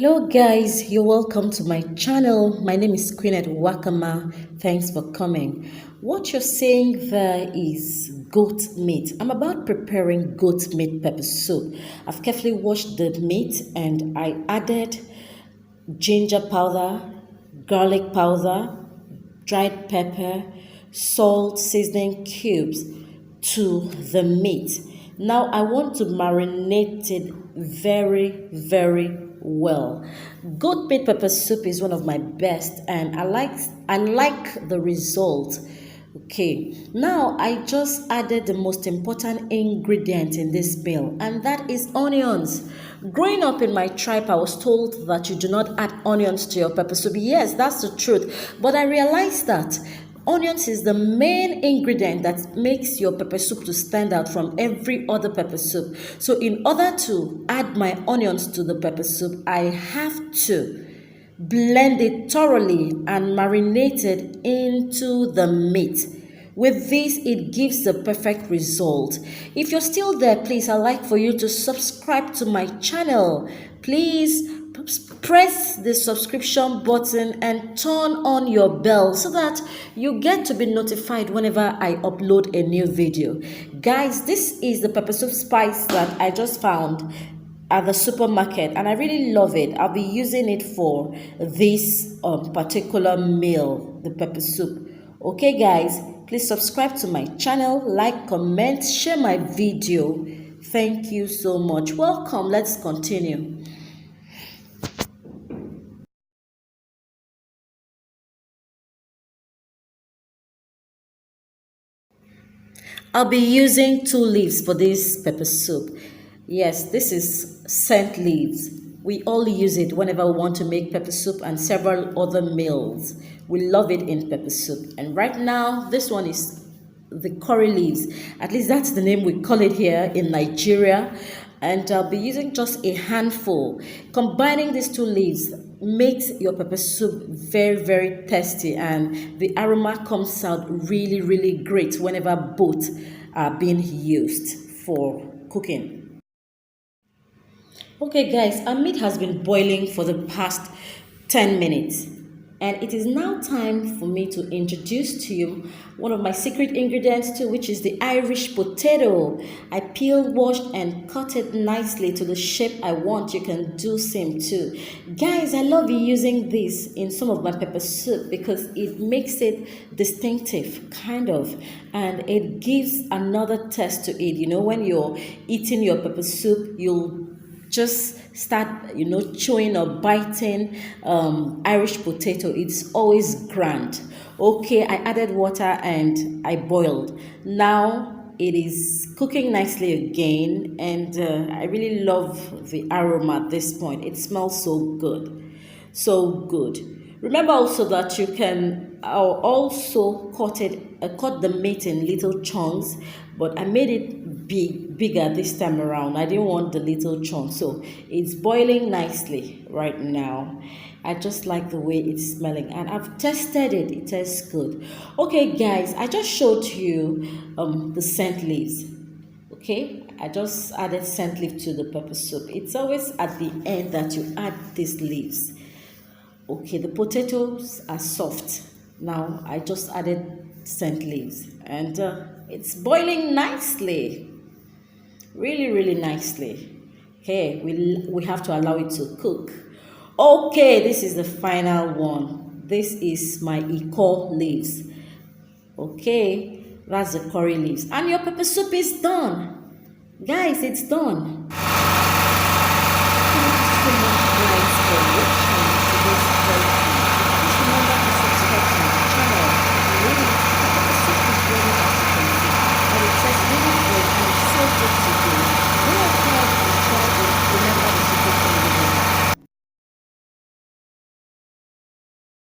Hello guys, you're welcome to my channel. My name is Queenette Wakama. Thanks for coming. What you're seeing there is goat meat. I'm about preparing goat meat pepper soup. I've carefully washed the meat and I added ginger powder, garlic powder, dried pepper, salt, seasoning cubes to the meat. Now I want to marinate it very well. Goat meat pepper soup is one of my best and I like the result. Okay, now I just added the most important ingredient in this meal, and that is onions. Growing up in my tribe, I was told that you do not add onions to your pepper soup. Yes, that's the truth, but I realized that onions is the main ingredient that makes your pepper soup to stand out from every other pepper soup. So in order to add my onions to the pepper soup, I have to blend it thoroughly and marinate it into the meat. With this, it gives the perfect result. If you're still there, please, I'd like for you to subscribe to my channel. Please press the subscription button and turn on your bell so that you get to be notified whenever I upload a new video. Guys, this is the pepper soup spice that I just found at the supermarket and I really love it. I'll be using it for this particular meal, the pepper soup. Okay guys, please subscribe to my channel, like, comment, share my video. Thank you so much. Welcome. Let's continue. I'll be using 2 leaves for this pepper soup. Yes, this is scent leaves. We all use it whenever we want to make pepper soup and several other meals. We love it in pepper soup. And right now, this one is the curry leaves. At least that's the name we call it here in Nigeria. And I'll be using just a handful. Combining these 2 leaves makes your pepper soup very tasty, and the aroma comes out really great whenever both are being used for cooking. Okay guys, our meat has been boiling for the past 10 minutes. And it is now time for me to introduce to you one of my secret ingredients too, which is the Irish potato. I peeled, washed, and cut it nicely to the shape I want. You can do same too. Guys, I love using this in some of my pepper soup because it makes it distinctive, kind of, and it gives another taste to it. You know, when you're eating your pepper soup, you'll just start chewing or biting Irish potato. It's always grand. Okay, I added water and I boiled. Now it is cooking nicely again, and I really love the aroma at this point. It smells so good. Remember also that you can also cut the meat in little chunks, but I made it bigger this time around. I didn't want the little chunks, so it's boiling nicely right now. I just like the way it's smelling, and I've tested it. It tastes good. Okay, guys, I just showed you the scent leaves. Okay, I just added scent leaf to the pepper soup. It's always at the end that you add these leaves. Okay, the potatoes are soft. Now I just added scent leaves, and it's boiling nicely, really nicely. Okay, we have to allow it to cook. Okay, this is the final one. This is my Iko leaves. Okay, that's the curry leaves, and your pepper soup is done. Guys, it's done.